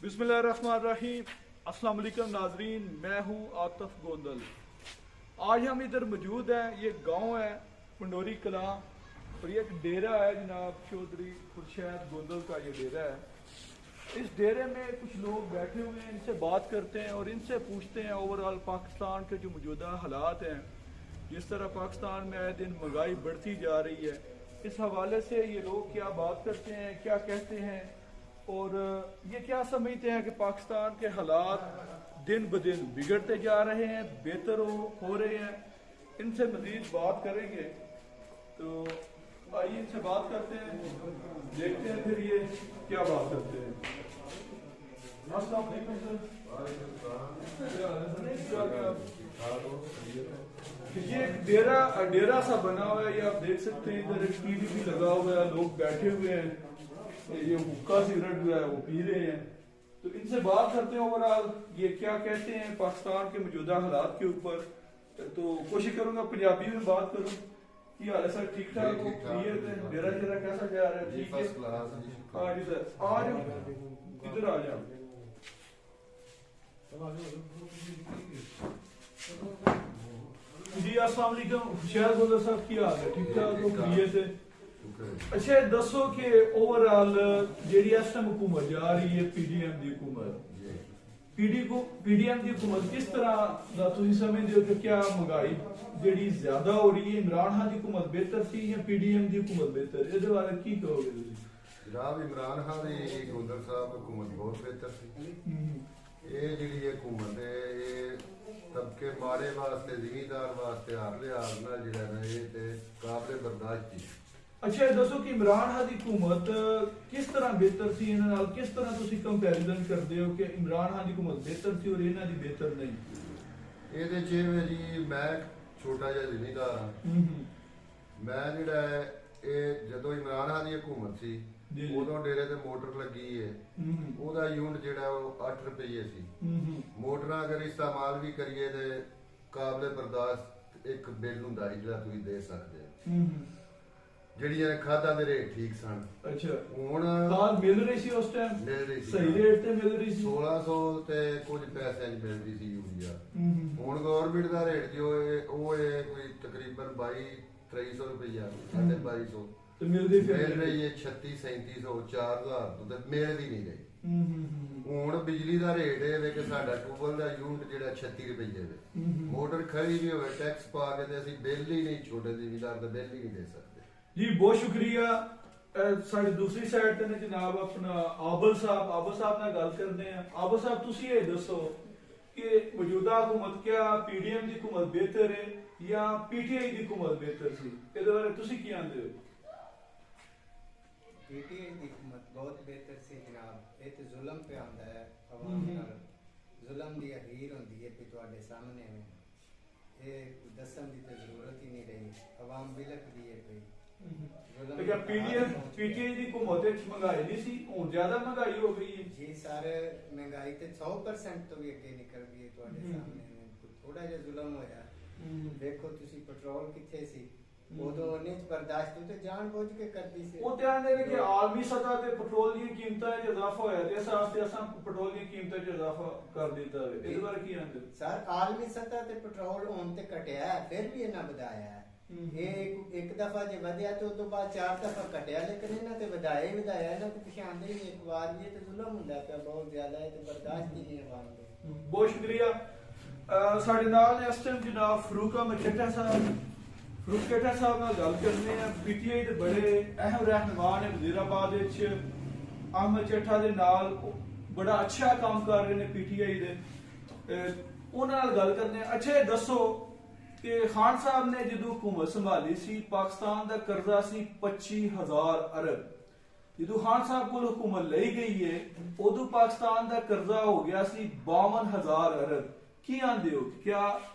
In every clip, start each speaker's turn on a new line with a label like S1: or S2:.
S1: बिस्मिल्लाहिर्रहमानिर्रहीम। अस्सलाम वालेकुम नाजरीन, मैं हूँ आतिफ गोंदल। आज हम इधर मौजूद हैं। ये गांव है पंडोरी कलां और ये एक डेरा है जनाब चौधरी खुर्शीद गोंदल का ये डेरा है। इस डेरे में कुछ लोग बैठे हुए हैं, इनसे बात करते हैं और इनसे पूछते हैं ओवरऑल पाकिस्तान के जो मौजूदा हालात हैं, जिस तरह पाकिस्तान में आए दिन महंगाई बढ़ती जा रही है, इस हवाले से ये लोग क्या बात करते हैं, क्या कहते हैं और ये क्या समझते हैं कि पाकिस्तान के हालात दिन ब दिन बिगड़ते जा रहे हैं, बेहतर हो रहे हैं। इनसे मजीद बात करेंगे, तो आइए इनसे बात करते हैं, देखते हैं फिर ये क्या बात करते हैं। अस्सलाम वालेकुम सर। ये एक डेरा सा बना हुआ है, ये आप देख सकते हैं। इधर एक टीवी भी लगा हुआ है, लोग बैठे हुए हैं, ये हुक्का सिगरेट जो है वो पी रहे हैं। तो इनसे बात करते हैं ओवरऑल ये क्या कहते हैं पाकिस्तान के मौजूदा हालात के ऊपर। तो कोशिश करूंगा पंजाबी में बात करूं। कि हाल है सर, ठीक ठाक हो? डेरा डेरा कैसा जा रहा है? ठीक है। हाँ जी सर, आज इधर आ जाओ। जी अस्सलाम वालेकुम खुर्शीद गोंदल साहब, की हाल है? ठीक ठाक हो? खैरियत है? अच्छा दसो कि ओवरऑल जेडी इस टाइम हुकूमत जा रही है पीडीएम की हुकूमत, पीडीएम की हुकूमत किस तरह दा तुसीं समझदे हो कि क्या महंगाई जेडी ज्यादा हो रही है? इमरान खान की हुकूमत बेहतर थी या पीडीएम की हुकूमत बेहतर? इहदे बारे की कहोगे तुसीं?
S2: जनाब इमरान खान की गोंदल साहब हुकूमत बहुत बेहतर सी। ये जी हुकूमत है ये तबके माड़े वास्ते जिमीदार वास्ते हर लिहाज नाल जिहड़ा ना ये ते काबिल बर्दाश्त थी।
S1: अच्छा दसो कि इमरान खान की हुकूमत किस तरह बेहतर सी, इन्हां नाल किस तरह तुसीं कंपैरिजन करदे हो कि इमरान खान की हुकूमत बेहतर सी और इन्हां दी बेहतर नहीं?
S2: ਇਹਦੇ ਚ ਇਹ ਜੀ ਮੈਂ ਛੋਟਾ ਜਿਹਾ ਜ਼ਿਮੀਂਦਾਰ ਹਾਂ। ਮੈਂ ਜਿਹੜਾ ਹੈ ਇਹ ਜਦੋਂ ਇਮਰਾਨ ਖਾਨ ਦੀ ਹੁਕੂਮਤ ਸੀ ਉਦੋਂ ਡੇਰੇ ਤੇ ਮੋਟਰ ਲੱਗੀ ਹੈ, ਉਹਦਾ ਯੂਨਿਟ ਜਿਹੜਾ ਉਹ 8 ਰੁਪਏ ਸੀ। ਮੋਟਰਾਂ ਅਗਰ ਇਸਤੇਮਾਲ ਵੀ ਕਰੀਏ ਤੇ ਕਾਬਲੇ ਬਰਦਾਸ਼ਤ ਇੱਕ ਬਿੱਲ ਹੁੰਦਾ ਹੈ ਜਿਹੜਾ ਤੁਸੀਂ ਦੇ ਸਕਦੇ ਹੋ। ਜਿਹੜੀਆਂ ਖਾਦਾਂ ਦੇ ਰੇਟ ਠੀਕ ਸਨ। ਅੱਛਾ ਹੁਣ ਖਾਦ ਮਿਲ ਰਹੀ ਸੀ ਉਸ ਟਾਈਮ? ਮਿਲ ਰਹੀ ਸੀ, ਸਹੀ ਰੇਟ ਤੇ ਮਿਲ ਰਹੀ ਸੀ। 1600 ਤੇ ਕੁਝ ਪੈਸਿਆਂ 'ਚ ਮਿਲ ਰਹੀ ਸੀ ਯੂਰੀਆ। ਹੁਣ ਗਵਰਨਮੈਂਟ ਦਾ ਰੇਟ ਜੋ ਉਹ ਕੋਈ ਤਕਰੀਬਨ 2200 ਰੁਪਈਆ, 2250 ਤੇ ਮਿਲ ਰਹੀ ਹੈ 3600 4000 ਤੋਂ ਤੇ ਮਿਲ ਵੀ ਨਹੀਂ ਰਹੀ। ਹੁਣ ਬਿਜਲੀ ਦਾ ਰੇਟ ਇਹ ਵੇ ਕਿ ਸਾਡਾ ਟੂਬਲ ਦਾ ਯੂਨਿਟ ਜਿਹੜਾ 36 ਰੁਪਈਏ ਵੇ, ਮੋਟਰ ਖੜੀ ਵੀ ਹੋਵੇ ਟੈਕਸ ਪਾ ਕੇ ਤੇ ਅਸੀਂ ਬਿੱਲ ਹੀ ਨਹੀਂ, ਛੋਟੇ ਜ਼ਿਮੀਂਦਾਰ ਦਾ ਬਿੱਲ ਹੀ ਨਹੀਂ ਦੇ ਸਕਦੇ। जी बहुत शुक्रिया। साड़ी दूसरी साइड ते ने जनाब अपना आबल साहब नाल गल करदे हैं। आबल साहब तुसी ये दसो कि मौजूदा हुकूमत क्या पीडीएम की हुकूमत बेहतर है या पीटीआई की हुकूमत बेहतर सी? इहदे बारे तुसी की आंदे हो?
S3: पीटीआई की हुकूमत बहुत बेहतर सी जनाब। ये तो जुल्म पे आंदा है अवाम नाल, जुल्म दी अहीर होंदी है कि तुहाडे सामने में ये दसन दी ते जरूरत ही नहीं रही, अवाम बिलकदी है पई।
S1: क्या पीडीएम पीटीआई की हुकूमत विच महंगाई नहीं सी, हुण ज्यादा महंगाई हो गई है?
S3: जी सर, महंगाई ते 100% तो भी अगे निकल गई है तुहाडे सामने में। थोड़ा जिहा जुल्म होया, देखो तुसी पेट्रोल किथे सी उदों उन्हें बर्दाश्त तो जानबूझ के करदी सी।
S1: ਉਹ ਤੇ ਆਂਦੇ ਨੇ ਕਿ ਆਲਮੀ ਸਤਹ ਤੇ ਪੈਟਰੋਲ ਦੀਆਂ ਕੀਮਤਾਂ 'ਚ ਇਜ਼ਾਫਾ ਹੋਇਆ ਤੇ ਇਸ ਵਾਸਤੇ ਅਸਾਂ ਪੈਟਰੋਲ ਦੀਆਂ ਕੀਮਤਾਂ 'ਚ ਇਜ਼ਾਫਾ ਕਰ ਦਿੱਤਾ ਹੈ। ਇਹਦੇ ਬਾਰੇ ਕੀ ਆਂਦੇ
S3: ਸਰ? ਆਲਮੀ ਸਤਹ ਤੇ ਪੈਟਰੋਲ ਹੁਣ ਤੇ ਘਟਿਆ ਹੈ, ਫਿਰ ਵੀ ਇਹਨਾਂ ਵਧਾਇਆ ਹੈ। ਇਹ ਇੱਕ ਦਫਾ ਜੇ ਵਧਿਆ ਤੇ ਉਸ ਤੋਂ ਬਾਅਦ 4 ਦਫਾ ਘਟਿਆ, ਲੇਕਿਨ ਇਹਨਾਂ ਤੇ ਵਧਾਇਆ ਹੀ ਵਧਾਇਆ। ਇਹਨਾਂ ਤੇ ਪਛਾਣਦੇ ਹੀ ਇੱਕ ਵਾਰ ਵੀ ਤੇ ਜ਼ੁਲਮ ਹੁੰਦਾ ਪਿਆ ਬਹੁਤ ਜ਼ਿਆਦਾ ਹੈ ਤੇ ਬਰਦਾਸ਼ਤ ਹੀ ਨਹੀਂ ਆਵਾਮ ਦੇ।
S1: ਬਹੁਤ ਸ਼ੁਕਰੀਆ। ਸਾਡੇ ਨਾਲ ਇਸ ਟਾਈਮ ਜਨਾਬ ਫਰੂਕ ਅਹਿਮਦ ਚੱਠਾ ਸਾਹਿਬ ਨਾਲ ਗੱਲ ਕਰਨੇ ਆ। ਪੀਟੀਆਈ ਦੇ ਬੜੇ ਅਹਿਮ ਰਹਿਨੁਮਾ ਨੇ ਵਜ਼ੀਰਾਬਾਦ ਵਿੱਚ। ਅਹਿਮਦ ਚੱਠਾ ਦੇ ਨਾਲ ਬੜਾ ਅੱਛਾ ਕੰਮ ਕਰ ਰਹੇ ਨੇ ਪੀਟੀਆਈ ਦੇ, ਉਹਨਾਂ ਨਾਲ ਗੱਲ ਕਰਨੇ ਆ। ਅੱਛਾ ਇਹ ਦੱਸੋ ਕਿ ਖਾਨ ਸਾਹਿਬ ਨੇ ਜਦੋਂ हुकूमत संभाली सी पाकिस्तान का कर्जा सी 25,000 अरब। जो खान साहब को हुकूमत ली गई है उदो पाकिस्तान का कर्जा हो गया सी 52,000 अरब। की आंदे हो क्या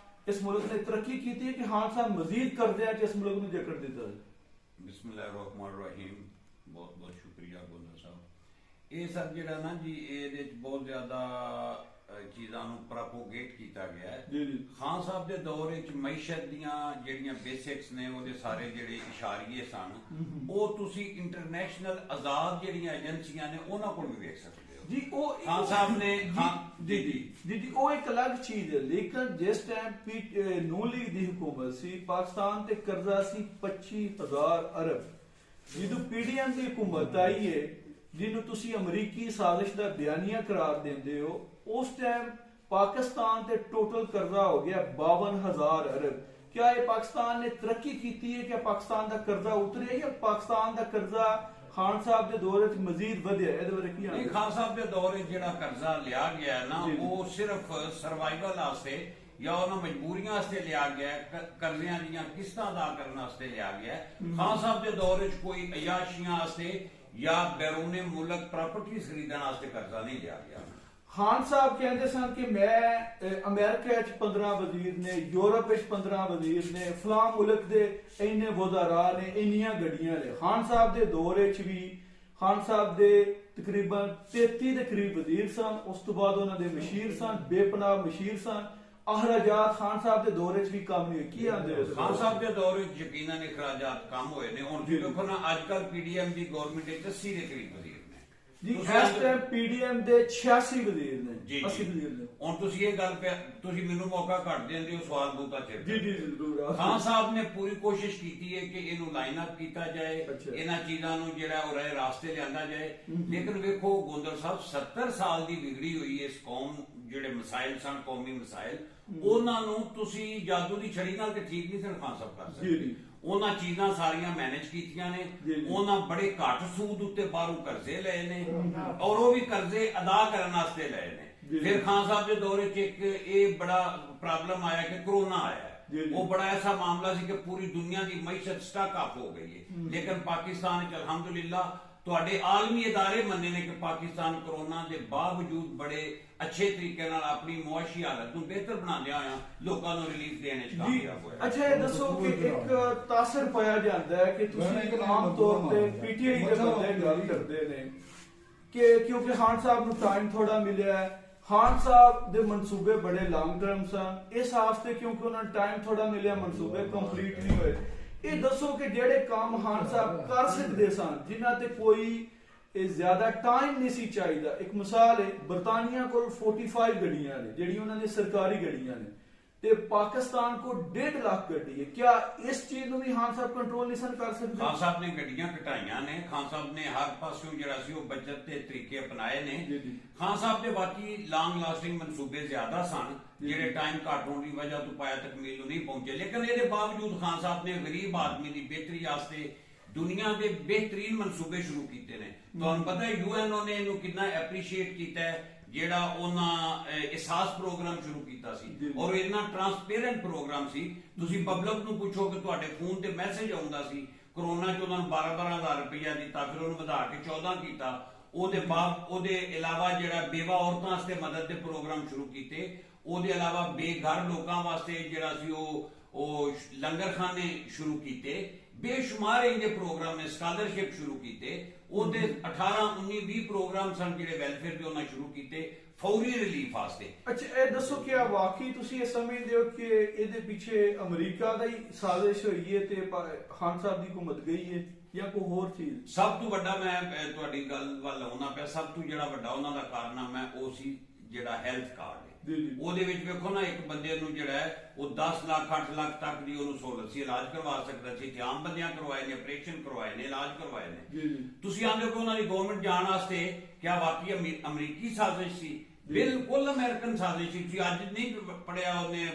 S1: इस मुल्क ने तरक्की की थी कि खान साहब मजीद कर्जे इस मुल्क में जकड़ दिता?
S4: बिस्मिल्लाहिर्रहमानिर्रहीम, बहुत बहुत शुक्रिया गोंदल साहब। ये सब जिहड़ा ना जी ये बहुत ज्यादा चीज़ों को प्रोपोगेट किया गया है। खान साहब के दौर मईशत दियां जिहड़ियां बेसिक्स ने वो सारे जिहड़े इशारे सन वो तुसी इंटरनेशनल आजाद जिहड़ियां एजेंसियां ने उन्हां कोल भी वेख सकते हो।
S1: जी वो
S4: खान साहब ने
S1: जी जी जी जी वो एक अलग चीज है, लेकिन जिस टाइम नून लीग दी हुकूमत सी पाकिस्तान ते कर्जा सी 25,000 अरब। ਜਦੋਂ PDM ਦੀ ਹਕੂਮਤ ਆਈ ਹੈ ਜਿਹਨੂੰ ਤੁਸੀਂ ਅਮਰੀਕੀ ਸਾਜ਼ਿਸ਼ ਦਾ ਬਿਆਨੀਆ ਕਰਾਰ ਦਿੰਦੇ ਹੋ, ਉਸ ਟਾਈਮ ਪਾਕਿस्तान ਤੇ ਟੋਟਲ ਕਰਜ਼ਾ ਹੋ ਗਿਆ 52,000 ਅਰਬ। क्या ये पाकिस्तान ने तरक्की की है? क्या पाकिस्तान का कर्जा उतरिया या पाकिस्तान का कर्जा खान साहब के दौर च मजीद ਵਧਿਆ? ਇਹਦੇ ਬਾਰੇ ਕੀ
S4: ਨਹੀਂ, ਖਾਨ ਸਾਹਿਬ ਦੇ ਦੌਰ ਵਿੱਚ ਜਿਹੜਾ ਕਰਜ਼ਾ ਲਿਆ ਗਿਆ ਨਾ ਉਹ ਸਿਰਫ ਸਰਵਾਈਵਲ ਵਾਸਤੇ ਜਾਂ ਉਹਨਾਂ ਮਜਬੂਰੀਆਂ ਵਾਸਤੇ ਲਿਆ ਗਿਆ, ਕਰਜ਼ਿਆਂ ਦੀਆਂ ਕਿਸ਼ਤਾਂ ਅਦਾ ਕਰਨ ਵਾਸਤੇ ਲਿਆ ਗਿਆ। ਖਾਨ ਸਾਹਿਬ ਦੇ ਦੌਰ ਵਿੱਚ ਕੋਈ ਅਯਾਸ਼ੀਆਂ ਵਾਸਤੇ ਜਾਂ ਬੈਰੂਨੇ ਮੁਲਕ ਪ੍ਰਾਪਰਟੀ ਖਰੀਦਣ ਵਾਸਤੇ ਕਰਜ਼ਾ ਨਹੀਂ ਲਿਆ ਗਿਆ।
S1: खान साहब कहते सन कि मैं अमेरिका 15 वजीर ने, यूरोप 15 वजीर ने, फलां मुल्क दे इन्ने वज़ारा ने, इन्नियां गड्डियां ने। खान साहब दे दौर च भी खान साहब दे तकरीबन 33 दे करीब वजीर सन, उस तो बाद उन्हां दे मशीर सन, बेपनाह मशीर सन। अखराजात खान साहब दे दौर च भी कम नहीं होए। की आंदे
S4: खान साहब दे दौर च यकीनन अखराजात कम होए ने। हुण देखो ना अजकल PDM दी गवर्नमेंट च 80 दे करीब वजीर
S1: जी, इस टाइम PDM ਦੇ 86 ਵਜ਼ੀਰ ਨੇ, 80 ਵਜ਼ੀਰ ਨੇ।
S4: ਹੁਣ ਤੁਸੀਂ ਇਹ ਗੱਲ ਤੁਸੀਂ ਮੈਨੂੰ ਮੌਕਾ ਘੱਟ ਦਿੰਦੇ ਹੋ ਸਵਾਲ ਬੂਤਾ ਚਿਰ।
S1: ਜੀ ਜੀ ਜ਼ਰੂਰ।
S4: ਖਾਨ ਸਾਹਿਬ ਨੇ ਪੂਰੀ ਕੋਸ਼ਿਸ਼ ਕੀਤੀ ਹੈ ਕਿ ਇਹਨੂੰ ਲਾਈਨ ਅਪ ਕੀਤਾ ਜਾਏ, ਇਹਨਾਂ ਚੀਜ਼ਾਂ ਨੂੰ ਜਿਹੜਾ ਉਹ ਰਾਹ ਰਾਸਤੇ ਲਿਆਂਦਾ ਜਾਏ। ਲੇਕਿਨ ਵੇਖੋ ਗੋਂਦਲ ਸਾਹਿਬ 70 ਸਾਲ ਦੀ ਵਿਗੜੀ ਹੋਈ ਇਸ ਕੌਮ, ਜਿਹੜੇ ਮਸਾਇਲ ਸਨ ਕੌਮੀ ਮਸਾਇਲ, ਉਹਨਾਂ ਨੂੰ ਤੁਸੀਂ ਜਾਦੂ ਦੀ ਛੜੀ ਨਾਲ ਤੇ ਠੀਕ ਨਹੀਂ ਸਨ ਖਾਨ ਸਾਹਿਬ ਕਰ ਸਕਦੇ। ਉਹਨਾਂ ਚੀਜ਼ਾਂ ਸਾਰੀਆਂ ਮੈਨੇਜ ਕੀਤੀਆਂ ਨੇ। ਉਹਨਾਂ ਬੜੇ ਘੱਟ ਸੂਦ ਉੱਤੇ ਬਾਹਰੋਂ ਕਰਜ਼ੇ ਲਏ ਨੇ ਔਰ ਉਹ ਵੀ ਕਰਜ਼ੇ ਅਦਾ ਕਰਨ ਵਾਸਤੇ ਲਏ ਨੇ। ਫਿਰ ਖਾਨ ਸਾਹਿਬ ਦੇ ਦੌਰ ਵਿੱਚ ਇੱਕ ਇਹ ਬੜਾ ਪ੍ਰੋਬਲਮ ਆਇਆ ਕਿ ਕਰੋਨਾ ਆਇਆ। ਉਹ ਬੜਾ ਐਸਾ ਮਾਮਲਾ ਸੀ ਕਿ ਪੂਰੀ ਦੁਨੀਆ ਦੀ ਮਈਸ਼ਤ ਸਟਕ ਅਪ ਹੋ ਗਈ ਹੈ। ਲੇਕਿਨ ਪਾਕਿਸਤਾਨ ਵਿੱਚ ਅਲਹਮਦੁਲਿਲਾ ਤੁਹਾਡੇ ਆਲਮੀ ਇਦਾਰੇ ਮੰਨੇ ਨੇ ਕਿ ਪਾਕਿਸਤਾਨ ਕਰੋਨਾ ਦੇ ਬਾਵਜੂਦ ਬੜੇ अच्छे तरीके नाल अपनी मुआशी हालत ਨੂੰ ਬਿਹਤਰ ਬਣਾਉਂਦਿਆਂ ਹੋਇਆ ਲੋਕਾਂ ਨੂੰ ਰਿਲੀਫ ਦੇਣ ਵਿੱਚ ਕਾਮਯਾਬ ਹੋਇਆ।
S1: ਅੱਛਾ ਇਹ ਦੱਸੋ ਕਿ ਇੱਕ ਤਾਸਰ ਪਾਇਆ ਜਾਂਦਾ ਹੈ ਕਿ ਤੁਸੀਂ ਆਮ ਤੌਰ ਤੇ PTI ਦੇ ਬੰਦੇ ਗੱਲ ਕਰਦੇ ਨੇ ਕਿ ਕਿਉਂਕਿ ਖਾਨ ਸਾਹਿਬ ਨੂੰ ਟਾਈਮ ਥੋੜਾ ਮਿਲਿਆ ਹੈ, ਖਾਨ ਸਾਹਿਬ ਦੇ ਮਨਸੂਬੇ ਬੜੇ ਲੌਂਗ ਟਰਮ ਸਨ, ਇਸ ਵਾਸਤੇ ਕਿਉਂਕਿ ਉਹਨਾਂ ਨੂੰ ਟਾਈਮ ਥੋੜਾ ਮਿਲਿਆ ਮਨਸੂਬੇ ਕੰਪਲੀਟ ਨਹੀਂ ਹੋਏ। ਇਹ ਦੱਸੋ ਕਿ ਜਿਹੜੇ ਕੰਮ ਖਾਨ ਸਾਹਿਬ ਕਰ ਸਕਦੇ ਸਨ ਜਿਨ੍ਹਾਂ ਤੇ ਕੋਈ ज्यादा टाइम नहीं सी चाहिए। एक मिसाल है बरतानिया को 45 गड्डियां ने ਜਿਹੜੀ ਉਹਨਾਂ ਨੇ ਸਰਕਾਰੀ ਗੱਡੀਆਂ ਨੇ ਤੇ ਪਾਕਿਸਤਾਨ ਕੋ 1.5 ਲੱਖ ਗੱਡੀ ਹੈ। क्या इस चीज ਨੂੰ ਵੀ ਖਾਨ ਸਾਹਿਬ ਕੰਟਰੋਲ ਨਹੀਂ ਕਰ ਸਕਦੇ?
S4: ਖਾਨ ਸਾਹਿਬ ਨੇ ਗੱਡੀਆਂ ਘਟਾਈਆਂ ਨੇ। ਖਾਨ ਸਾਹਿਬ ਨੇ ਹਰ ਪਾਸਿਓਂ ਜਿਹੜਾ ਸੀ ਉਹ ਬਚਤ ਦੇ ਤਰੀਕੇ ਅਪਣਾਏ ਨੇ। ਖਾਨ ਸਾਹਿਬ ਦੇ ਬਾਕੀ ਲੌਂਗ ਲਾਸਟਿੰਗ ਮਨਸੂਬੇ ਜ਼ਿਆਦਾ ਸਨ ਜਿਹੜੇ ਟਾਈਮ ਘੱਟ ਹੋਣ ਦੀ ਵਜ੍ਹਾ ਤੋਂ ਪਾਇਆ ਤਕਮੀਲ ਨੂੰ ਨਹੀਂ ਪਹੁੰਚੇ। ਲੇਕਿਨ ਇਹਦੇ ਬਾਵਜੂਦ ਖਾਨ ਸਾਹਿਬ ਨੇ ਗਰੀਬ ਆਦਮੀ ਦੀ ਬਿਹਤਰੀ ਵਾਸਤੇ ਦੁਨੀਆ ਦੇ ਬਿਹਤਰੀਨ ਮਨਸੂਬੇ ਸ਼ੁਰੂ ਕੀਤੇ ਨੇ। ਤੁਹਾਨੂੰ ਪਤਾ ਹੈ UN ਨੇ ਇਹਨੂੰ ਕਿੰਨਾ ਐਪਰੀਸ਼ੀਏਟ ਕੀਤਾ ਹੈ ਜਿਹੜਾ ਉਹਨਾਂ ਅਹਿਸਾਸ ਪ੍ਰੋਗਰਾਮ ਸ਼ੁਰੂ ਕੀਤਾ ਸੀ ਔਰ ਇੰਨਾ ਟਰਾਂਸਪੇਰੈਂਟ ਪ੍ਰੋਗਰਾਮ ਸੀ। ਤੁਸੀਂ ਪਬਲਿਕ ਨੂੰ ਪੁੱਛੋ ਕਿ ਤੁਹਾਡੇ ਫੋਨ ਤੇ ਮੈਸੇਜ ਆਉਂਦਾ ਸੀ। ਕਰੋਨਾ 'ਚ ਉਹਨਾਂ ਨੂੰ 12,000 ਰੁਪਇਆ ਦਿੱਤਾ, ਫਿਰ ਉਹਨੂੰ ਵਧਾ ਕੇ 14 ਕੀਤਾ। ਉਹਦੇ ਇਲਾਵਾ ਜਿਹੜਾ ਬੇਵਾ ਔਰਤਾਂ ਵਾਸਤੇ ਮਦਦ ਦੇ ਪ੍ਰੋਗਰਾਮ ਸ਼ੁਰੂ ਕੀਤੇ। ਉਹਦੇ ਇਲਾਵਾ ਬੇਘਰ ਲੋਕਾਂ ਵਾਸਤੇ ਜਿਹੜਾ ਸੀ ਉਹ ਲੰਗਰਖਾਨੇ ਸ਼ੁਰੂ ਕੀਤੇ। ਬੇਸ਼ੁਮਾਰ ਇਹਦੇ ਪ੍ਰੋਗਰਾਮ ਨੇ, ਸਕਾਲਰਸ਼ਿਪ ਸ਼ੁਰੂ ਕੀਤੇ। ਉਹਦੇ 18, 19, 20 ਪ੍ਰੋਗਰਾਮ ਸਨ ਜਿਹੜੇ ਵੈਲਫੇਅਰ ਦੇ ਉਹਨਾਂ ਸ਼ੁਰੂ ਕੀਤੇ ਫੌਰੀ ਰਿਲੀਫ ਵਾਸਤੇ।
S1: ਅੱਛਾ ਇਹ ਦੱਸੋ ਕਿ ਵਾਕਈ ਤੁਸੀਂ ਇਹ ਸਮਝਦੇ ਹੋ ਕਿ ਇਹਦੇ ਪਿੱਛੇ ਅਮਰੀਕਾ ਦਾ ਹੀ ਸਾਜ਼ਿਸ਼ ਹੋਈ ਹੈ ਤੇ ਖਾਨ ਸਾਹਿਬ ਦੀ ਹਕੂਮਤ ਗਈ ਹੈ ਜਾਂ ਕੋਈ ਹੋਰ ਚੀਜ਼?
S4: ਸਭ ਤੋਂ ਵੱਡਾ ਮੈਂ ਤੁਹਾਡੀ ਗੱਲ ਵੱਲ ਆਉਣਾ ਪਿਆ, ਸਭ ਤੋਂ ਜਿਹੜਾ ਵੱਡਾ ਉਹਨਾਂ ਦਾ ਕਾਰਨਾਮਾ ਉਹ ਸੀ ਜਿਹੜਾ ਹੈਲਥ ਕਾਰਡ। ਉਹਦੇ ਵਿੱਚ ਵੇਖੋ ਨਾ ਇੱਕ ਬੰਦੇ ਨੂੰ ਜਿਹੜਾ ਹੈ ਉਹ 10 ਲੱਖ 8 ਲੱਖ ਤੱਕ ਦੀ ਉਹਨੂੰ ਸਹੂਲਤ ਸੀ, ਇਲਾਜ ਕਰਵਾ ਸਕਦਾ ਸੀ। ਤੇ ਆਮ ਬੰਦਿਆਂ ਕਰਵਾਏ ਨੇ, ਆਪਰੇਸ਼ਨ ਕਰਵਾਏ ਨੇ, ਇਲਾਜ ਕਰਵਾਏ ਨੇ। ਤੁਸੀਂ ਆਂਦੇ ਹੋ ਕਿ ਉਹਨਾਂ ਦੀ ਗਵਰਨਮੈਂਟ ਜਾਣ ਵਾਸਤੇ ਕਿਆ ਵਾਕਈ ਅਮਰੀਕੀ ਸਾਜ਼ਿਸ਼ ਸੀ? ਬਿਲਕੁਲ ਅਮਰੀਕਨ ਸਾਜ਼ਿਸ਼ ਸੀ। ਅੱਜ ਨਹੀਂ ਪੜਿਆ ਉਹਨੇ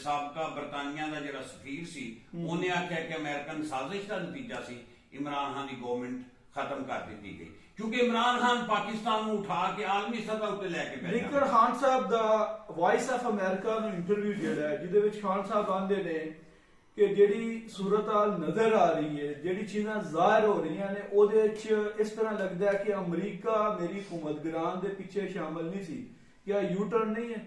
S4: ਸਾਬਕਾ ਬਰਤਾਨੀਆ ਦਾ ਜਿਹੜਾ ਸਫੀਰ ਸੀ ਉਹਨੇ ਆਖਿਆ ਕਿ ਅਮਰੀਕਨ ਸਾਜ਼ਿਸ਼ ਦਾ ਨਤੀਜਾ ਸੀ ਇਮਰਾਨ ਖਾਨ ਦੀ ਗਵਰਨਮੈਂਟ ਖਤਮ ਕਰ ਦਿੱਤੀ ਗਈ ਕਿਉਂਕਿ ਇਮਰਾਨ ਖਾਨ ਪਾਕਿਸਤਾਨ ਨੂੰ ਉਠਾ ਕੇ ਆਲਮੀ ਸਤਹ ਉੱਤੇ ਲੈ ਕੇ ਭੇਜਿਆ।
S1: ਲੇਕਿਨ ਖਾਨ ਸਾਹਿਬ ਦਾ ਵਾਇਸ ਆਫ ਅਮਰੀਕਾ ਨੂੰ ਇੰਟਰਵਿਊ ਜਿਹੜਾ ਹੈ ਜਿਹਦੇ ਵਿੱਚ ਖਾਨ ਸਾਹਿਬ ਆਂਦੇ ਨੇ ਕਿ ਜਿਹੜੀ ਸੂਰਤ-ਹਾਲ ਨਜ਼ਰ ਆ ਰਹੀ ਹੈ, ਜਿਹੜੀ ਚੀਜ਼ਾਂ ਜ਼ਾਹਿਰ ਹੋ ਰਹੀਆਂ ਨੇ ਉਹਦੇ ਵਿੱਚ ਇਸ ਤਰ੍ਹਾਂ ਲੱਗਦਾ ਹੈ ਕਿ ਅਮਰੀਕਾ ਮੇਰੀ ਹੁਕੂਮਤਗਰਾਨ ਦੇ ਪਿੱਛੇ ਸ਼ਾਮਲ ਨਹੀਂ ਸੀ। क्या U-turn नहीं है?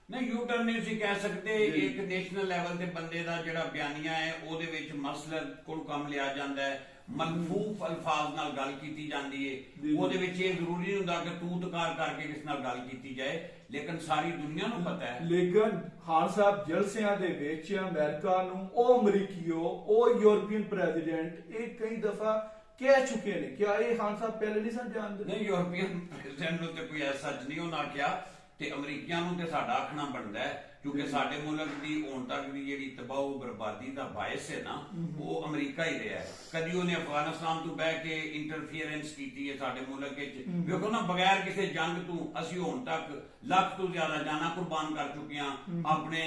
S4: नहीं U-turn नहीं उसी कह सकते। एक नेशनल लेवल ते बंदे दा जेड़ा बयानिया है ओदे विच मसलत कोल कम लिया जांदा है, मलफूफ अल्फाज नाल गल कीती जांदी है। ओदे विच ये जरूरी नहीं हुंदा कि तू तकार करके किस नाल गल कीती जाए, लेकिन सारी दुनिया नूं पता है।
S1: लेकिन खान साहब जलसियां दे विच अमेरिका नूं ओ अमरीकीओ ओ यूरोपीयन प्रेसिडेंट एक कई दफा ਕਹਿ ਚੁੱਕੇ ਨੇ ਕਿ ਇਹ ਖਾਨ ਸਾਹਿਬ ਪਹਿਲੇ ਨਹੀਂ ਸਨ ਜਾਣਦੇ?
S4: ਨਹੀਂ, ਯੂਰਪੀਅਨ ਪ੍ਰੈਜ਼ੀਡੈਂਟ ਨੂੰ ਤੇ ਕੋਈ ਐਸਾ ਸੱਚ ਨਹੀਂ ਉਹਨਾਂ ਆਖਿਆ, ਤੇ ਅਮਰੀਕੀਆਂ ਨੂੰ ਤੇ ਸਾਡਾ ਆਖਣਾ ਬਣਦਾ ਹੈ, ਕਿਉਂਕਿ ਸਾਡੇ ਮੁਲਕ ਦੀ ਹੁਣ ਤੱਕ ਦੀ ਜਿਹੜੀ ਤਬਾਹ ਬਰਬਾਦੀ ਦਾ ਬਾਇਸ ਹੈ ਨਾ, ਉਹ ਅਮਰੀਕਾ ਹੀ ਰਿਹਾ ਹੈ। ਕਦੀ ਉਹਨੇ ਅਫਗਾਨਿਸਤਾਨ ਤੋਂ ਬਹਿ ਕੇ ਇੰਟਰਫੀਅਰੈਂਸ ਕੀਤੀ ਹੈ ਸਾਡੇ ਮੁਲਕ ਵਿੱਚ। ਵੇਖੋ ਨਾ, ਬਗੈਰ ਕਿਸੇ ਜੰਗ ਤੋਂ ਅਸੀਂ ਹੁਣ ਤੱਕ ਲੱਖ ਤੋਂ ਜ਼ਿਆਦਾ ਜਾਨਾਂ ਕੁਰਬਾਨ ਕਰ ਚੁੱਕੇ ਹਾਂ ਆਪਣੇ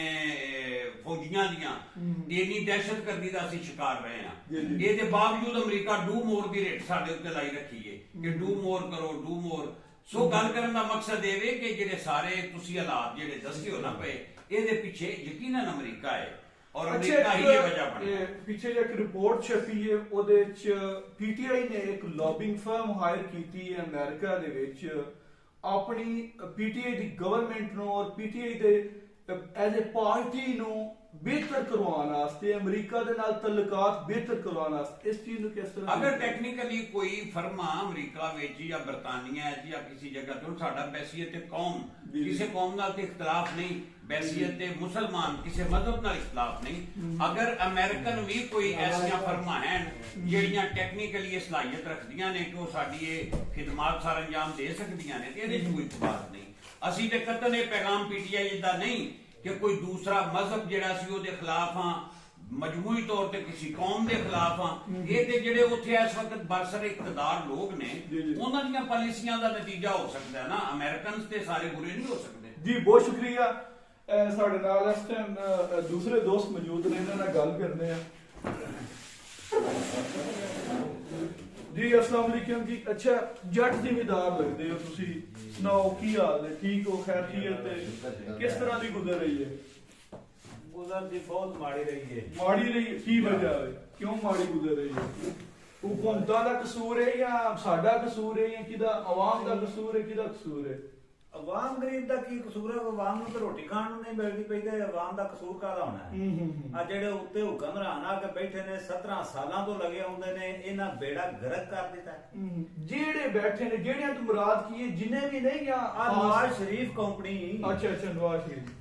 S4: ਫੌਜੀਆਂ ਦੀਆਂ। ਇੰਨੀ ਦਹਿਸ਼ਤਗਰਦੀ ਦਾ ਅਸੀਂ ਸ਼ਿਕਾਰ ਰਹੇ ਹਾਂ। ਇਹਦੇ ਬਾਵਜੂਦ America do more the rate ਸਾਡੇ ਉੱਤੇ ਲਾਈ ਰੱਖੀ ਹੈ ਕਿ ਡੂ ਮੋਰ ਕਰੋ, ਡੂ ਮੋਰ। ਸੋ ਗੱਲ ਕਰਨ ਦਾ ਮਕਸਦ ਇਹ ਵੇ ਕਿ ਜਿਹੜੇ ਸਾਰੇ ਤੁਸੀਂ ਹਾਲਾਤ ਜਿਹੜੇ ਦੱਸੇ ਹੋ ਨਾ ਪਏ, ਇਹਦੇ ਪਿੱਛੇ ਯਕੀਨਨ ਅਮਰੀਕਾ ਹੈ, ਔਰ ਅਮਰੀਕਾ ਹੀ ਇਹ ਵਜ੍ਹਾ ਬਣਿਆ।
S1: ਪਿੱਛੇ ਇੱਕ ਰਿਪੋਰਟ ਛਪੀ ਹੈ, ਉਹਦੇ ਚ ਪੀਟੀਆਈ ਨੇ ਇੱਕ ਲੌਬਿੰਗ ਫਰਮ ਹਾਇਰ ਕੀਤੀ ਹੈ ਅਮਰੀਕਾ ਦੇ ਵਿੱਚ ਆਪਣੀ ਪੀਟੀਆਈ ਦੀ ਗਵਰਨਮੈਂਟ ਨੂੰ ਔਰ ਪੀਟੀਆਈ ਦੇ ਐਜ਼ ਅ ਪਾਰਟੀ ਨੂੰ ਬਿਹਤਰ ਕਰਵਾਉਣ ਵਾਸਤੇ, ਅਮਰੀਕਾ ਦੇ ਨਾਲ ਤਲਕਾਤ ਬਿਹਤਰ ਕਰਵਾਉਣ ਵਾਸਤੇ। ਇਸ ਚੀਜ਼ ਨੂੰ ਕਿਸ ਤਰ੍ਹਾਂ
S4: ਅਗਰ ਟੈਕਨੀਕਲੀ ਕੋਈ ਫਰਮਾ ਅਮਰੀਕਾ ਵਿੱਚ ਜਾਂ ਬਰਤਾਨੀਆ ਜਾਂ ਕਿਸੇ ਜਗ੍ਹਾ ਤੋਂ, ਸਾਡਾ ਬੈਸੀਅਤ ਤੇ ਕੌਮ, ਕਿਸੇ ਕੌਮ ਨਾਲ ਤੇ ਇਖਤਲਾਫ ਨਹੀਂ, ਬੈਸੀਅਤ ਤੇ ਮੁਸਲਮਾਨ ਕਿਸੇ ਮਜ਼ਹਬ ਨਾਲ ਇਖਤਲਾਫ ਨਹੀਂ। ਅਗਰ ਅਮਰੀਕਨ ਵੀ ਕੋਈ ਐਸੀਆਂ ਫਰਮਾਂ ਹਨ ਜਿਹੜੀਆਂ ਟੈਕਨੀਕਲੀ ਇਹ ਸਲਾਹੀਅਤ ਰੱਖਦੀਆਂ ਨੇ ਕਿ ਉਹ ਸਾਡੀ ਇਹ ਖਿਦਮਤ ਸਰ ਅੰਜਾਮ ਦੇ ਸਕਦੀਆਂ ਨੇ, ਤੇ ਇਹਦੇ 'ਚ ਕੋਈ ਬਾਤ ਨਹੀਂ। ਅਸੀਂ ਤੇ ਕਤਨ ਇਹ ਪੈਗਾਮ ਪੀਟੀਆਈ ਦਾ ਨਹੀਂ ਕਿ ਕੋਈ ਦੂਸਰਾ ਮਜ਼ਹਬ ਜਿਹੜਾ ਸੀ ਉਹਦੇ ਖਿਲਾਫ ਹਾਂ, ਮਜਮੂਈ ਤੌਰ ਤੇ ਕਿਸੇ ਕੌਮ ਦੇ ਖਿਲਾਫ ਹਾਂ। ਇਹ ਤੇ ਜਿਹੜੇ ਉੱਥੇ ਇਸ ਵਕਤ ਬਰਸਰ ਇਕਤਦਾਰ ਲੋਕ ਨੇ, ਉਹਨਾਂ ਦੀਆਂ ਪਾਲਿਸੀਆਂ ਦਾ ਨਤੀਜਾ ਹੋ ਸਕਦਾ ਹੈ ਨਾ। ਅਮਰੀਕਨਸ ਤੇ ਸਾਰੇ ਬੁਰੇ ਨਹੀਂ ਹੋ ਸਕਦੇ।
S1: ਜੀ ਬਹੁਤ ਸ਼ੁਕਰੀਆ। ਸਾਡੇ ਨਾਲ ਇਸ ਟਾਈਮ ਦੂਸਰੇ ਦੋਸਤ ਮੌਜੂਦ ਨੇ, ਇਹਨਾਂ ਨਾਲ ਗੱਲ ਕਰਨੇ ਆ। ਜੀ अस्सलाम वालेकुम जी। अच्छा, जट जिम्मेदार लगते हो तुसी, सुनाओ की हाल है? ठीक हो? खैरियत है? किस तरह की गुजर रही है?
S5: गुजर दी बहुत माड़ी रही है।
S1: माड़ी रही है? की वजह है, क्यों माड़ी गुजर रही है? हुकूमतां दा कसूर है या साडा कसूर है या किदा आवाम दा कसूर है, किदा कसूर है?
S5: अवाम गरीब दा की कसूर है? अवाम ਨੂੰ ਤਾਂ ਰੋਟੀ ਖਾਣ ਨੂੰ ਨਹੀਂ ਮਿਲਦੀ ਪਈ, ਤੇ ਅਵਾਮ ਦਾ ਕਸੂਰ ਕਾਹਦਾ ਹੋਣਾ ਹੈ? ਆ ਜਿਹੜੇ ਉੱਤੇ ਹੁਕਮਰਾਨ ਆ ਕੇ ਬੈਠੇ ਨੇ 17 ਸਾਲਾਂ ਤੋਂ ਲੱਗੇ ਹੁੰਦੇ ਨੇ, ਇਹਨਾਂ ਬੇੜਾ ਗਰਕ ਕਰ ਦਿੱਤਾ।
S1: ਜਿਹੜੇ ਬੈਠੇ ਨੇ, ਜਿਹੜਿਆਂ ਤੋਂ ਮੁਰਾਦ ਕੀ ਹੈ? ਜਿੰਨੇ ਵੀ ਨਹੀਂ ਜਾਂ
S5: ਆ ਨਵਾਜ਼ ਸ਼ਰੀਫ ਕੰਪਨੀ,
S1: ਅੱਛਾ ਅੱਛਾ, ਨਵਾਜ਼ ਸ਼ਰੀਫ,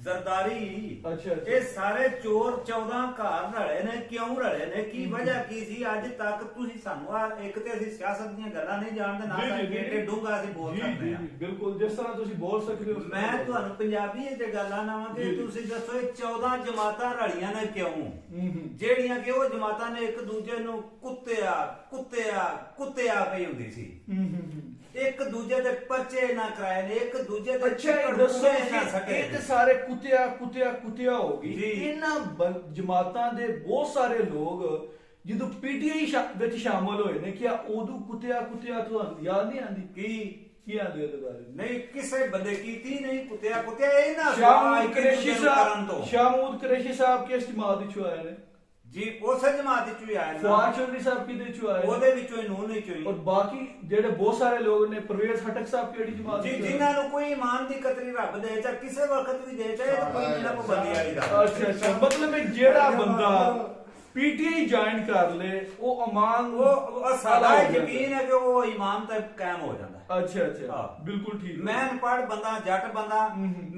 S5: ਜ਼ਰਦਾਰੀ,
S1: ਅੱਛਾ
S5: ਇਹ ਸਾਰੇ ਚੋਰ 14 ਘਰ ਰਲੇ ਨੇ। ਕਿਉਂ ਰਲੇ ਨੇ? ਕੀ ਵਜ੍ਹਾ ਕੀ ਸੀ? ਅੱਜ ਤੱਕ ਤੁਸੀਂ ਸਾਨੂੰ ਆ ਇੱਕ ਤੇ ਅਸੀਂ ਸਿਆਸਤ ਦੀਆਂ ਗੱਲਾਂ ਨਹੀਂ ਜਾਣਦੇ, ਨਾ ਸਾਨੂੰ ਏਡੇ ਡੂੰਘਾ ਅਸੀਂ ਬੋਲ ਸਕਦੇ ਹਾਂ।
S1: ਬਿਲਕੁਲ, ਜਿਸ ਤਰ੍ਹਾਂ ਤੁਸੀਂ ਬੋਲ ਸਕਦੇ ਹੋ।
S5: ਮੈਂ ਤੁਹਾਨੂੰ ਪੰਜਾਬੀ ਵਿੱਚ ਗੱਲਾਂ ਨਾਵਾਂ ਕਿ ਤੁਸੀਂ ਦੱਸੋ ਇਹ 14 ਜਮਾਤਾਂ ਰਲੀਆਂ ਨੇ ਕਿਉਂ? ਜਿਹੜੀਆਂ ਕਿ ਉਹ ਜਮਾਤਾਂ ਨੇ ਇੱਕ ਦੂਜੇ ਨੂੰ ਕੁੱਤਿਆ ਕੁੱਤਿਆ ਕੁੱਤਿਆ ਪਈ ਹੁੰਦੀ ਸੀ, ਇੱਕ ਦੂਜੇ ਦੇ ਪਰਚੇ ਨਾ ਕਰਾਏ ਨੇ, ਇੱਕ ਦੂਜੇ ਦੇ
S1: ਦੱਸੋ ਨਾ ਸਕੇ। ਇਹ ਤੇ ਸਾਰੇ ਕੁੱਤਿਆ ਕੁੱਤਿਆ ਕੁੱਤਿਆ ਹੋ ਗਈ। ਇਹਨਾਂ ਜਮਾਤਾਂ ਦੇ ਬਹੁਤ ਸਾਰੇ ਲੋਕ ਜਦੋਂ ਪੀਟੀਆਈ ਵਿੱਚ ਸ਼ਾਮਲ ਹੋਏ ਨੇ, ਕਿ ਉਦੋਂ ਕੁੱਤਿਆ ਕੁੱਤਿਆ ਤੁਹਾਨੂੰ ਯਾਦ ਨਹੀਂ ਆਂਦੀ? ਕੀ ਆਂਦੇ ਉਹਦੇ ਬਾਰੇ?
S5: ਨਹੀਂ, ਕਿਸੇ ਬੰਦੇ ਕੀਤੀ ਨਹੀਂ ਕੁੱਤਿਆ ਕੁੱਤਿਆ। ਇਹਨਾਂ
S1: ਸ਼ਾਹਮੂਦ ਕੁਰੈਸ਼ੀ ਸਾਹਿਬ ਕਿਸ ਜਮਾਤ ਵਿੱਚੋਂ ਆਏ ਨੇ?
S5: ਜੀ ਉਸੇ ਜਮਾਤ ਵਿੱਚੋਂ ਹੀ ਆਏ ਨੇ।
S1: ਫਵਾਦ ਚੌਧਰੀ ਸਾਹਿਬ ਕਿਹਦੇ ਵਿੱਚੋਂ ਆਏ?
S5: ਉਹਦੇ ਵਿੱਚੋਂ ਹੀ ਨੂਨ ਵਿੱਚੋਂ ਹੀ।
S1: ਔਰ ਬਾਕੀ ਜਿਹੜੇ ਬਹੁਤ ਸਾਰੇ ਲੋਕ ਨੇ, ਪਰਵੇਜ਼ ਖਟਕ ਸਾਹਿਬ ਕਿਹੜੀ ਜਮਾਤ?
S5: ਜੀ, ਜਿਨ੍ਹਾਂ ਨੂੰ ਕੋਈ ਇਮਾਨ ਦੀ ਕਤਰੀ ਰੱਬ ਦੇ ਚਾਹੇ ਕਿਸੇ ਵਕਤ ਵੀ ਦੇ, ਚਾਹੇ ਕੋਈ ਜਿਹੜਾ ਪਾਬੰਦੀ ਵਾਲੀ ਦਾ।
S1: ਅੱਛਾ ਅੱਛਾ, ਮਤਲਬ ਜਿਹੜਾ ਬੰਦਾ ਪੀਟੀਆਈ ਜੁਆਇਨ ਕਰ ਲੇ, ਉਹ ਇਮਾਨ,
S5: ਉਹ ਸਾਡਾ ਯਕੀਨ ਹੈ ਕਿ ਉਹ ਇਮਾਨ ਤੇ ਕਾਇਮ ਹੋ ਜਾਂਦਾ।
S1: ਅੱਛਾ ਅੱਛਾ, ਬਿਲਕੁਲ ਠੀਕ।
S5: ਮੈਂ ਅਨਪੜ੍ਹ ਬੰਦਾ, ਜੱਟ ਬੰਦਾ,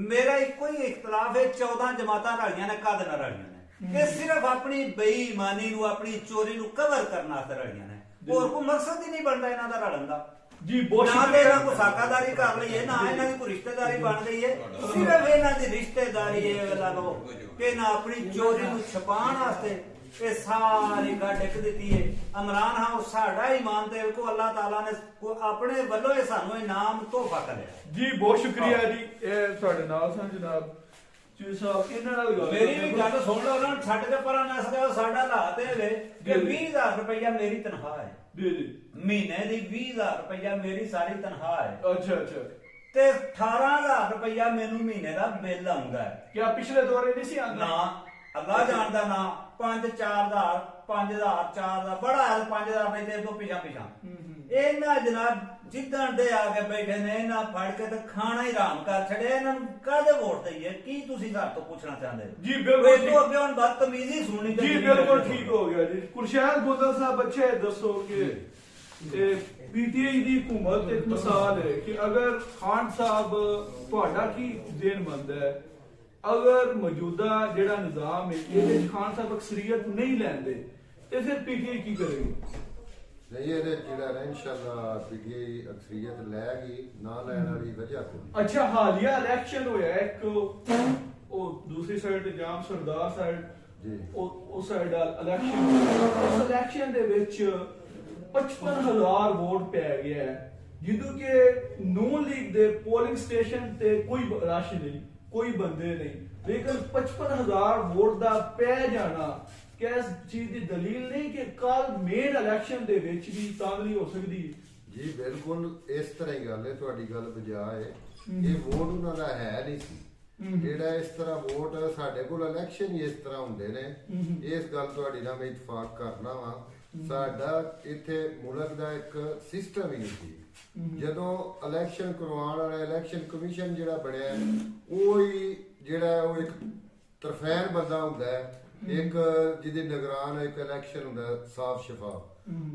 S5: ਮੇਰਾ ਇੱਕੋ ਹੀ ਇਖਤਲਾਫ ਹੈ 14 ਜਮਾਤਾਂ ਰਲੀਆਂ ਨੇ। ਕਦ ਨਾ ਰਲੀਆਂ ਨੇ? ਇਹ ਸਿਰਫ ਆਪਣੀ ਬੇਈਮਾਨੀ ਨੂੰ, ਆਪਣੀ ਚੋਰੀ ਨੂੰ ਕਵਰ ਕਰਨ ਵਾਸਤੇ ਰਲੀਆਂ ਨੇ। ਹੋਰ ਕੋਈ ਮਕਸਦ ਹੀ ਨਹੀਂ ਬਣਦਾ ਇਹਨਾਂ ਦਾ ਰਲਣ ਦਾ।
S1: ਜੀ ਬਹੁਤ
S5: ਨਾ ਤੇ ਇਹਨਾਂ ਕੋ ਸਾਕਾਦਾਰੀ ਕਰ ਲਈਏ, ਨਾ ਇਹਨਾਂ ਦੀ ਕੋਈ ਰਿਸ਼ਤੇਦਾਰੀ ਬਣ ਗਈ ਹੈ। ਸਿਰਫ ਇਹਨਾਂ ਦੀ ਰਿਸ਼ਤੇਦਾਰੀ ਇਹ ਲਾ ਲਓ ਕਿ ਨਾ ਆਪਣੀ ਚੋਰੀ ਨੂੰ ਛੁਪਾਉਣ ਵਾਸਤੇ ਇਹ ਸਾਰੀ ਗੱਲ ਡਿੱਕ ਦਿੱਤੀ ਹੈ। ਇਮਰਾਨ ਹਾਂ, ਸਾਡਾ ਇਮਾਨ ਤੇ ਕੋ ਅੱਲਾਹ ਤਾਲਾ ਨੇ ਆਪਣੇ ਵੱਲੋਂ ਇਹ ਸਾਨੂੰ ਇਨਾਮ ਤੋਹਫਾ ਕਰਿਆ।
S1: ਜੀ ਬਹੁਤ ਸ਼ੁਕਰੀਆ ਜੀ। ਇਹ ਸਾਡੇ ਨਾਲ ਸਨ ਜਨਾਬ ਜੀ ਸਾਹਿਬ, ਇਹਨਾਂ ਨਾਲ ਗੱਲ।
S5: ਮੇਰੀ ਵੀ ਗੱਲ ਸੁਣ ਲਓ, ਉਹਨਾਂ ਨੂੰ ਛੱਡ ਕੇ ਪਰਾਂ ਨਾ ਸਕਦਾ। ਸਾਡਾ ਹਾਲਾਤ ਇਹ ਵੇ ਕਿ 20,000 ਰੁਪਇਆ ਮੇਰੀ ਤਨਖਾਹ ਹੈ।
S1: ਜੀ ਜੀ,
S5: ਮਹੀਨੇ ਦੀ 20,000 ਰੁਪਇਆ ਮੇਰੀ ਸਾਰੀ ਤਨਖਾਹ ਹੈ।
S1: ਅੱਛਾ ਅੱਛਾ,
S5: ਤੇ 18,000 ਰੁਪਇਆ ਮੈਨੂੰ ਮਹੀਨੇ ਦਾ ਬਿੱਲ ਆਉਂਦਾ ਹੈ।
S1: ਕਿਆ ਪਿਛਲੇ ਦੌਰੇ ਨਹੀਂ ਸੀ ਆਉਂਦਾ?
S5: ਨਾ, ਅੱਲਾਹ ਜਾਣਦਾ ਨਾ। 5-4,000 5,000 4 ਦਾ ਬੜਾ ਹੈ, 5,000 ਨਹੀਂ ਤੇ ਤੋਂ ਪਿਛਾ ਪਿਛਾ। ਇਹਨਾਂ ਜਨਾਬ ਜਿੱਦਾਂ ਦੇ ਆ ਕੇ ਬੈਠੇ ਨੇ, ਇਹਨਾਂ ਫੜ ਕੇ ਤੇ ਖਾਣਾ ਹੀ ਆਰਾਮ ਕਰ ਛੜਿਆ। ਇਹਨਾਂ ਨੂੰ ਕਾਹਦੇ ਵੋਟ ਦਈਏ? ਕੀ ਤੁਸੀਂ ਸਾਡੇ ਤੋਂ ਪੁੱਛਣਾ ਚਾਹੁੰਦੇ?
S1: ਜੀ ਬਿਲਕੁਲ
S5: ਇਹ ਤੋਂ ਅੱਗੇ ਹੁਣ ਬਦਤਮੀਜ਼ੀ ਸੁਣਨੀ ਤੇ
S1: ਜੀ ਬਿਲਕੁਲ ਠੀਕ ਹੋ ਗਿਆ ਜੀ। ਕੁਰਸ਼ੈਦ ਗੋਦਲ ਸਾਹਿਬ, ਅੱਛਾ ਇਹ ਦੱਸੋ ਕਿ ਪੀਟੀਆਈ ਦੀ ਹਕੂਮਤ ਇੱਕ ਮਿਸਾਲ ਹੈ ਕਿ ਅਗਰ ਖਾਨ ਸਾਹਿਬ, ਤੁਹਾਡਾ ਕੀ ਦੇਣ ਮੰਨਦਾ ਹੈ, ਅਗਰ ਮੌਜੂਦਾ ਜਿਹੜਾ ਨਿਜ਼ਾਮ ਹੈ ਇਹਦੇ ਚ ਖਾਨ ਸਾਹਿਬ ਅਕਸਰੀਅਤ ਨਹੀਂ ਲੈਂਦੇ ਤੇ ਫਿਰ ਪੀਟੀਆਈ ਕੀ ਕਰੇਗੀ?
S2: ਨਹੀਂ ਇਹਦੇ ਜਿਹੜਾ ਨਾ ਇਨਸ਼ਾਅੱਲਾ ਪੀਟੀਆਈ ਅਕਸਰੀਅਤ ਲੈ ਗਈ, ਨਾ ਲੈਣ ਵਾਲੀ ਵਜ੍ਹਾ ਕੋਈ।
S1: ਅੱਛਾ, ਹਾਲੀਆ ਇਲੈਕਸ਼ਨ ਹੋਇਆ ਇੱਕ, ਉਹ ਦੂਸਰੀ ਸਾਈਡ ਤੇ ਜਾਮ ਸਰਦਾਰ ਸਾਈਡ
S2: ਜੀ
S1: ਉਸ ਸਾਈਡ ਇਲੈਕਸ਼ਨ, ਉਸ ਇਲੈਕਸ਼ਨ ਦੇ ਵਿੱਚ 55,000 ਵੋਟ ਪੈ ਗਿਆ ਹੈ, ਜਦੋਂ ਕਿ ਨੂਨ ਲੀਗ ਦੇ ਪੋਲਿੰਗ ਸਟੇਸ਼ਨ ਤੇ ਕੋਈ ਰਸ਼ ਨਹੀਂ, ਕੋਈ ਬੰਦੇ ਨਹੀਂ, ਲੇਕਿਨ 55,000 ਵੋਟ ਦਾ ਪੈ ਜਾਣਾ ਕਿ ਇਸ ਚੀਜ਼ ਦੀ ਦਲੀਲ ਨਹੀਂ ਕਿ ਕੱਲ ਮੇਨ ਇਲੈਕਸ਼ਨ ਦੇ ਵਿੱਚ ਵੀ ਤਾਂਗਲੀ ਹੋ ਸਕਦੀ
S2: ਜੀ। ਬਿਲਕੁਲ ਇਸ ਤਰ੍ਹਾਂ ਹੀ ਗੱਲ ਹੈ, ਤੁਹਾਡੀ ਗੱਲ ਬਜਾ ਹੈ। ਇਹ ਵੋਟ ਉਹਨਾਂ ਦਾ ਹੈ ਨਹੀਂ ਸੀ, ਜਿਹੜਾ ਇਸ ਤਰ੍ਹਾਂ ਵੋਟ ਸਾਡੇ ਕੋਲ ਇਲੈਕਸ਼ਨ ਹੀ ਇਸ ਤਰ੍ਹਾਂ ਹੁੰਦੇ ਨੇ। ਇਸ ਗੱਲ ਤੁਹਾਡੀ ਨਾਲ ਮੈਂ ਇਤਫਾਕ ਕਰਨਾ ਵਾ, ਸਾਡਾ ਇੱਥੇ ਮੁਲਕ ਦਾ ਇੱਕ ਸਿਸਟਮ ਹੀ ਨਹੀਂ ਸੀ। ਜਦੋਂ ਇਲੈਕਸ਼ਨ ਕਰਵਾਉਣ ਵਾਲਾ ਇਲੈਕਸ਼ਨ ਕਮਿਸ਼ਨ ਜਿਹੜਾ ਬਣਿਆ, ਉਹ ਹੀ ਜਿਹੜਾ ਉਹ ਇੱਕ ਤਰਫੈਨ ਬੰਦਾ ਹੁੰਦਾ ਹੈ, ਇੱਕ ਜਿਹਦੇ ਨਿਗਰਾਨ ਇੱਕ ਇਲੈਕਸ਼ਨ ਹੁੰਦਾ ਸਾਫ ਸ਼ਫਾਫ,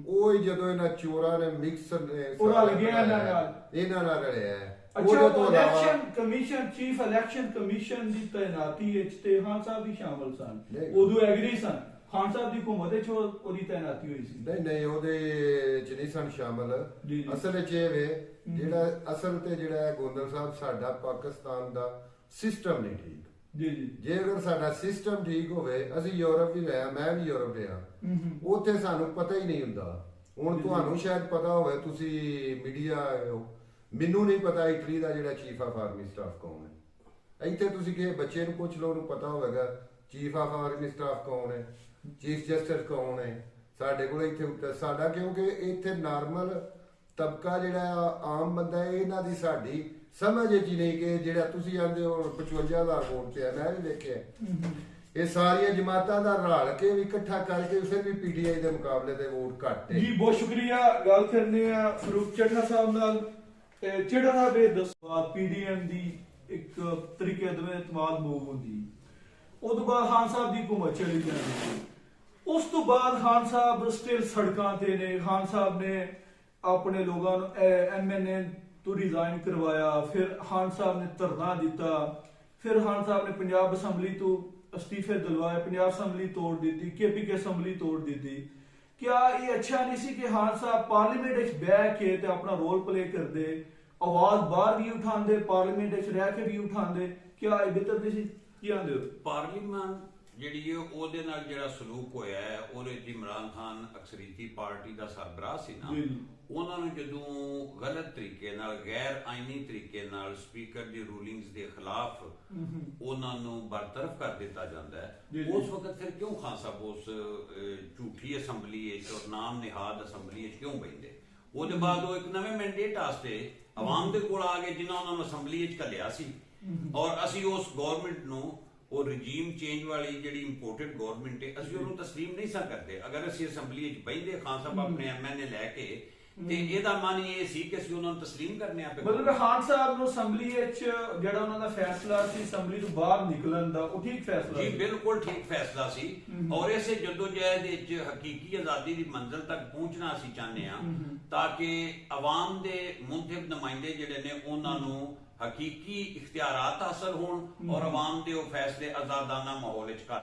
S2: ਉਹ ਹੀ ਜਦੋਂ ਇਹਨਾਂ ਚੋਰਾਂ ਨੇ ਮਿਕਸਰ ਨੇ ਇਹਨਾਂ ਨਾਲ ਰਲਿਆ ਹੈ।
S1: ਅੱਛਾ, election commission, chief election commission ਦੀ ਤਾਇਨਾਤੀ ਵਿੱਚ ਤੇ ਖਾਨ ਸਾਹਿਬ ਵੀ ਸ਼ਾਮਲ ਸਨ, ਉਦੋਂ ਐਗਰੀ ਸਨ, ਖਾਨ ਸਾਹਿਬ ਦੀ ਹਕੂਮਤ ਵਿੱਚ ਉਹਦੀ ਤਾਇਨਾਤੀ ਹੋਈ ਸੀ।
S2: ਨਹੀਂ ਉਹਦੇ ਚ ਨਹੀਂ ਸਨ ਸ਼ਾਮਲ। ਅਸਲ ਵਿੱਚ ਇਹ ਵੇ ਜਿਹੜਾ ਅਸਲ ਤੇ ਜਿਹੜਾ ਗੋਂਦਲ ਸਾਹਿਬ, ਸਾਡਾ ਪਾਕਿਸਤਾਨ ਦਾ ਸਿਸਟਮ ਨਹੀਂ ਠੀਕ।
S1: ਜੀ ਜੀ,
S2: ਜੇ ਅਗਰ ਸਾਡਾ ਸਿਸਟਮ ਠੀਕ ਹੋਵੇ, ਅਸੀਂ ਯੂਰਪ ਵੀ ਰਿਹਾ, ਮੈਂ ਵੀ ਯੂਰਪ ਰਿਹਾ, ਉੱਥੇ ਸਾਨੂੰ ਪਤਾ ਹੀ ਨਹੀਂ ਹੁੰਦਾ। ਹੁਣ ਤੁਹਾਨੂੰ ਸ਼ਾਇਦ ਪਤਾ ਹੋਵੇ, ਤੁਸੀਂ ਮੀਡੀਆ ਹੋ, ਮੈਨੂੰ ਨਹੀਂ ਪਤਾ ਇਟਲੀ ਦਾ ਜਿਹੜਾ ਚੀਫ ਆਫ ਆਰਮੀ ਸਟਾਫ ਕੌਣ ਹੈ। ਇੱਥੇ ਤੁਸੀਂ ਕਿਸੇ ਬੱਚੇ ਨੂੰ ਪੁੱਛ ਲਓ, ਉਹਨੂੰ ਪਤਾ ਹੋਵੇਗਾ ਚੀਫ ਆਫ ਆਰਮੀ ਸਟਾਫ ਕੌਣ ਹੈ, ਚੀਫ ਜਸਟਿਸ ਕੌਣ ਹੈ। ਸਾਡੇ ਕੋਲ ਇੱਥੇ ਉੱਤੇ ਸਾਡਾ, ਕਿਉਂਕਿ ਇੱਥੇ ਨਾਰਮਲ ਤਬਕਾ ਜਿਹੜਾ ਆਮ ਬੰਦਾ ਹੈ, ਇਹਨਾਂ ਦੀ ਸਾਡੀ ਸਮਝ ਹੀ ਨਹੀਂ ਕਿ ਜਿਹੜਾ ਤੁਸੀਂ ਆਂਦੇ ਹੋ 55,000 ਵੋਟ ਤੇ ਆ, ਮੈਂ ਵੀ ਦੇਖਿਆ ਇਹ ਸਾਰੀਆਂ ਜਮਾਤਾਂ ਦਾ ਰਲ ਕੇ ਵੀ ਇਕੱਠਾ ਕਰਕੇ ਫਿਰ ਵੀ ਪੀਟੀਆਈ ਦੇ ਮੁਕਾਬਲੇ ਤੇ ਵੋਟ ਘੱਟ ਹੈ।
S1: ਜੀ ਬਹੁਤ ਸ਼ੁਕਰੀਆ। ਗੱਲ ਕਰਨੇ ਆ ਫਰੂਕ ਚੱਢਾ ਸਾਹਿਬ ਨਾਲ। ਚੱਢਾ ਸਾਹਿਬ ਇਹ ਦੱਸੋ, ਪੀਡੀਐਮ ਦੀ ਇੱਕ ਤਰੀਕੇ ਦੇ ਇਤਮਾਦ ਮੂਵ ਹੁੰਦੀ, ਉਸ ਤੋਂ ਬਾਅਦ ਖਾਨ ਸਾਹਿਬ ਦੀ ਹਕੂਮਤ ਚਲੀ ਜਾਂਦੀ, ਉਸ ਤੋਂ ਬਾਅਦ ਖਾਨ ਸਾਹਿਬ ਸਟਿਲ ਸੜਕਾਂ ਤੇ ਨੇ। ਖਾਨ ਸਾਹਿਬ ਨੇ ਆਪਣੇ ਲੋਕਾਂ ਨੂੰ ਐਮਐਨਏ ਤੋਂ ਰਿਜ਼ਾਈਨ ਕਰਵਾਇਆ, ਫਿਰ ਖਾਨ ਸਾਹਿਬ ਨੇ ਧਰਨਾ ਦਿੱਤਾ, ਫਿਰ ਖਾਨ ਸਾਹਿਬ ਨੇ ਪੰਜਾਬ ਅਸੈਂਬਲੀ ਤੋਂ ਅਸਤੀਫੇ ਦਿਲਵਾਏ, ਪੰਜਾਬ ਅਸੈਂਬਲੀ ਤੋੜ ਦਿੱਤੀ, ਕੇਪੀਕੇ ਅਸੈਂਬਲੀ ਤੋੜ ਦਿੱਤੀ। ਕਿਆ ਇਹ ਅੱਛਾ ਨਹੀਂ ਸੀ ਕਿ ਖਾਨ ਸਾਹਿਬ ਪਾਰਲੀਮੈਂਟ ਵਿੱਚ ਬਹਿ ਕੇ ਤੇ ਆਪਣਾ ਰੋਲ ਪਲੇ ਕਰਦੇ, ਆਵਾਜ਼ ਬਾਹਰ ਵੀ ਉਠਾਉਂਦੇ, ਪਾਰਲੀਮੈਂਟ ਵਿੱਚ ਰਹਿ ਕੇ ਵੀ ਉਠਾਉਂਦੇ? ਕਿਆ ਇਹ ਬਿਹਤਰ ਨਹੀਂ ਸੀ? ਕੀ ਆਂਦੇ ਹੋ?
S4: ਪਾਰਲੀਮੈਂਟ ਜਿਹੜੀ ਹੈ ਉਹਦੇ ਨਾਲ ਜਿਹੜਾ ਸਲੂਕ ਹੋਇਆ ਹੈ, ਉਹਦੇ ਚ ਇਮਰਾਨ ਖਾਨ ਅਕਸਰੀਤੀ ਪਾਰਟੀ ਦਾ ਸਰਬਰਾਹ ਸੀ ਨਾ, ਉਹਨਾਂ ਨੂੰ ਜਦੋਂ ਗਲਤ ਤਰੀਕੇ ਨਾਲ, ਗੈਰ ਆਇਨੀ ਤਰੀਕੇ ਨਾਲ ਸਪੀਕਰ ਦੀ ਰੂਲਿੰਗਸ ਦੇ ਖਿਲਾਫ ਉਹਨਾਂ ਨੂੰ ਬਰਤਰਫ ਕਰ ਦਿੱਤਾ ਜਾਂਦਾ ਹੈ, ਉਸ ਵਕਤ ਫਿਰ ਕਿਉਂ ਖਾਨ ਸਾਹਿਬ ਉਸ ਝੂਠੀ ਅਸੈਂਬਲੀ ਵਿੱਚ ਔਰ ਨਾਮ ਨਿਹਾਦ ਅਸੈਂਬਲੀ ਵਿੱਚ ਕਿਉਂ ਬੈਠੇ? ਉਹਦੇ ਬਾਅਦ ਉਹ ਇੱਕ ਨਵੇਂ ਮੈਂਡੇਟ ਵਾਸਤੇ ਆਵਾਮ ਦੇ ਕੋਲ ਆ ਗਏ, ਜਿਨ੍ਹਾਂ ਉਹਨਾਂ ਨੂੰ ਅਸੈਂਬਲੀ ਵਿੱਚ ਘੱਲਿਆ ਸੀ, ਔਰ ਅਸੀਂ ਉਸ ਗਵਰਨਮੈਂਟ ਨੂੰ, ਉਹ ਰਜੀਮ ਚੇਂਜ ਵਾਲੀ ਜਿਹੜੀ ਇੰਪੋਰਟਡ ਗਵਰਨਮੈਂਟ ਹੈ, ਅਸੀਂ ਉਹਨੂੰ ਤਸਲੀਮ ਨਹੀਂ ਸਾਂ ਕਰਦੇ। ਅਗਰ ਅਸੀਂ ਅਸੈਂਬਲੀ ਵਿੱਚ ਬੈਠਦੇ ਖਾਨ ਸਾਹਿਬ ਆਪਣੇ ਐਮਐਨਏ ਲੈ ਕੇ, ਤੇ ਇਹਦਾ ਮਨ ਇਹ ਸੀ ਕਿ ਅਸੀਂ ਉਹਨਾਂ ਨੂੰ ਤਸਲੀਮ ਕਰਨੇ ਆ।
S1: ਮਤਲਬ ਖਾਨ ਸਾਹਿਬ ਨੂੰ ਅਸੈਂਬਲੀ ਵਿੱਚ ਜਿਹੜਾ ਉਹਨਾਂ ਦਾ ਫੈਸਲਾ ਸੀ ਅਸੈਂਬਲੀ ਤੋਂ ਬਾਹਰ ਨਿਕਲਣ ਦਾ, ਉਹ ਠੀਕ ਫੈਸਲਾ ਸੀ?
S4: ਜੀ ਬਿਲਕੁਲ ਠੀਕ ਫੈਸਲਾ ਸੀ, ਔਰ ਇਸੇ ਜਦੋਜਹਿਦ ਵਿੱਚ ਹਕੀਕੀ ਆਜ਼ਾਦੀ ਦੀ ਮੰਜ਼ਿਲ ਤੱਕ ਪਹੁੰਚਣਾ ਅਸੀਂ ਚਾਹੁੰਦੇ ਆ, ਤਾਂ ਕਿ ਆਵਾਮ ਦੇ ਮੁੰਤਖਬ ਨੁਮਾਇੰਦੇ ਜਿਹੜੇ ਨੇ ਉਹਨਾਂ ਨੂੰ ਹਕੀਕੀ ਇਖਤਿਆਰਾਤ ਹਾਸਲ ਹੋਣ, ਔਰ ਆਵਾਮ ਦੇ ਉਹ ਫੈਸਲੇ ਆਜ਼ਾਦਾਨਾ ਮਾਹੌਲ ਵਿੱਚ ਕਰ